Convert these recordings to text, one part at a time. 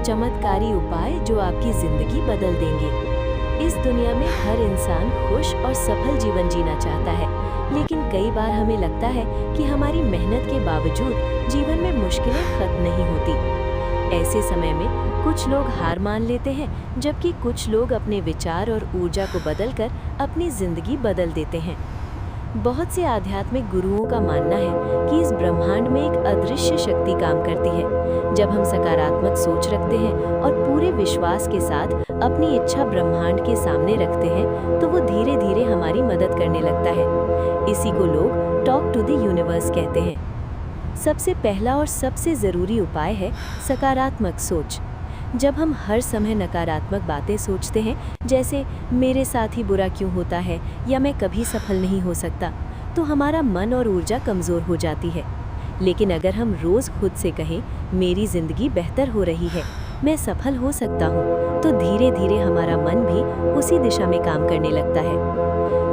चमत्कारी उपाय जो आपकी जिंदगी बदल देंगे। इस दुनिया में हर इंसान खुश और सफल जीवन जीना चाहता है, लेकिन कई बार हमें लगता है कि हमारी मेहनत के बावजूद जीवन में मुश्किलें खत्म नहीं होती। ऐसे समय में कुछ लोग हार मान लेते हैं, जबकि कुछ लोग अपने विचार और ऊर्जा को बदलकर अपनी जिंदगी बदल देते हैं। बहुत से आध्यात्मिक गुरुओं का मानना है कि इस ब्रह्मांड में एक अदृश्य शक्ति काम करती है। जब हम सकारात्मक सोच रखते हैं और पूरे विश्वास के साथ अपनी इच्छा ब्रह्मांड के सामने रखते हैं, तो वो धीरे धीरे हमारी मदद करने लगता है। इसी को लोग टॉक टू द यूनिवर्स कहते हैं। सबसे पहला और सबसे ज़रूरी उपाय है सकारात्मक सोच। जब हम हर समय नकारात्मक बातें सोचते हैं, जैसे मेरे साथ ही बुरा क्यों होता है या मैं कभी सफल नहीं हो सकता, तो हमारा मन और ऊर्जा कमज़ोर हो जाती है। लेकिन अगर हम रोज़ खुद से कहें मेरी ज़िंदगी बेहतर हो रही है, मैं सफल हो सकता हूँ, तो धीरे धीरे हमारा मन भी उसी दिशा में काम करने लगता है।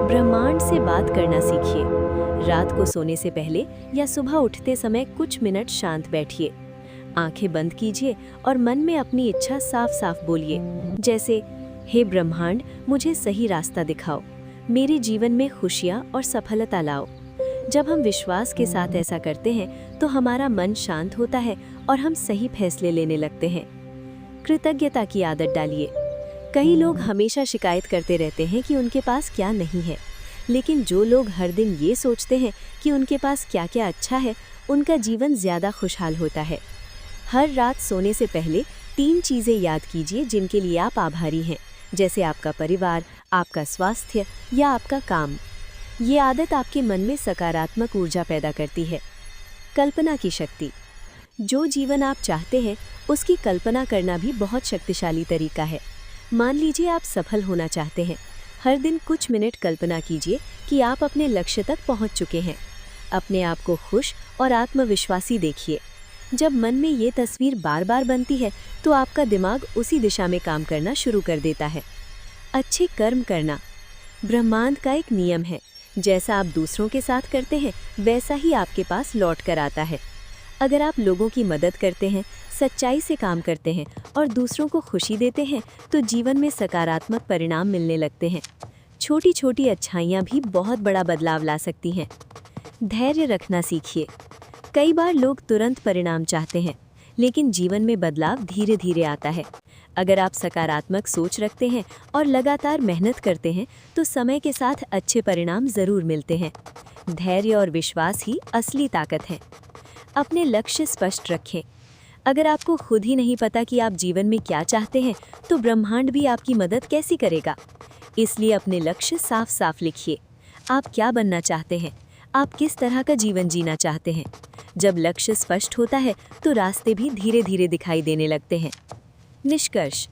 ब्रह्मांड से बात करना सीखिए। रात को सोने से पहले या सुबह उठते समय कुछ मिनट शांत बैठिए। आंखें बंद कीजिए और मन में अपनी इच्छा साफ साफ बोलिए, जैसे हे ब्रह्मांड, मुझे सही रास्ता दिखाओ, मेरे जीवन में खुशियाँ और सफलता लाओ। जब हम विश्वास के साथ ऐसा करते हैं तो हमारा मन शांत होता है और हम सही फैसले लेने लगते हैं। कृतज्ञता की आदत डालिए। कई लोग हमेशा शिकायत करते रहते हैं कि उनके पास क्या नहीं है, लेकिन जो लोग हर दिन ये सोचते हैं कि उनके पास क्या क्या अच्छा है, उनका जीवन ज़्यादा खुशहाल होता है। हर रात सोने से पहले 3 चीज़ें याद कीजिए जिनके लिए आप आभारी हैं, जैसे आपका परिवार, आपका स्वास्थ्य या आपका काम। ये आदत आपके मन में सकारात्मक ऊर्जा पैदा करती है। कल्पना की शक्ति। जो जीवन आप चाहते हैं उसकी कल्पना करना भी बहुत शक्तिशाली तरीका है। मान लीजिए आप सफल होना चाहते हैं। हर दिन कुछ मिनट कल्पना कीजिए कि आप अपने लक्ष्य तक पहुंच चुके हैं। अपने आप को खुश और आत्मविश्वासी देखिए। जब मन में ये तस्वीर बार बार बनती है तो आपका दिमाग उसी दिशा में काम करना शुरू कर देता है। अच्छे कर्म करना। ब्रह्मांड का एक नियम है, जैसा आप दूसरों के साथ करते हैं वैसा ही आपके पास लौट कर आता है। अगर आप लोगों की मदद करते हैं, सच्चाई से काम करते हैं और दूसरों को खुशी देते हैं, तो जीवन में सकारात्मक परिणाम मिलने लगते हैं। छोटी छोटी अच्छाइयाँ भी बहुत बड़ा बदलाव ला सकती हैं। धैर्य रखना सीखिए। कई बार लोग तुरंत परिणाम चाहते हैं, लेकिन जीवन में बदलाव धीरे धीरे आता है। अगर आप सकारात्मक सोच रखते हैं और लगातार मेहनत करते हैं, तो समय के साथ अच्छे परिणाम ज़रूर मिलते हैं। धैर्य और विश्वास ही असली ताकत है। अपने लक्ष्य स्पष्ट रखें। अगर आपको खुद ही नहीं पता कि आप जीवन में क्या चाहते हैं, तो ब्रह्मांड भी आपकी मदद कैसी करेगा। इसलिए अपने लक्ष्य साफ साफ लिखिए। आप क्या बनना चाहते हैं? आप किस तरह का जीवन जीना चाहते हैं? जब लक्ष्य स्पष्ट होता है तो रास्ते भी धीरे धीरे दिखाई देने लगते हैं। निष्कर्ष,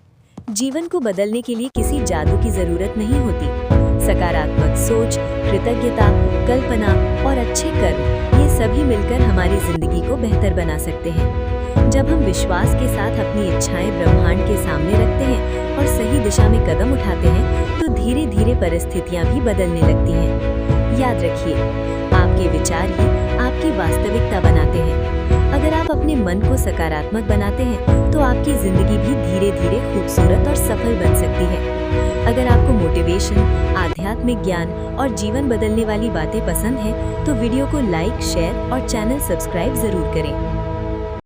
जीवन को बदलने के लिए किसी जादू की ज़रूरत नहीं होती। सकारात्मक सोच, कृतज्ञता, कल्पना और अच्छे कर्म, ये सभी मिलकर हमारी ज़िंदगी को बेहतर बना सकते हैं। जब हम विश्वास के साथ अपनी इच्छाएं ब्रह्मांड के सामने रखते हैं और सही दिशा में कदम उठाते हैं, तो धीरे धीरे परिस्थितियां भी बदलने लगती हैं। याद रखिए, आपके विचार ही आपकी वास्तविकता बनाते हैं। अगर आप अपने मन को सकारात्मक बनाते हैं, तो आपकी ज़िंदगी भी धीरे धीरे खूबसूरत और सफल बन सकती है। अगर आपको मोटिवेशन, आध्यात्मिक ज्ञान और जीवन बदलने वाली बातें पसंद हैं, तो वीडियो को लाइक, शेयर और चैनल सब्सक्राइब ज़रूर करें।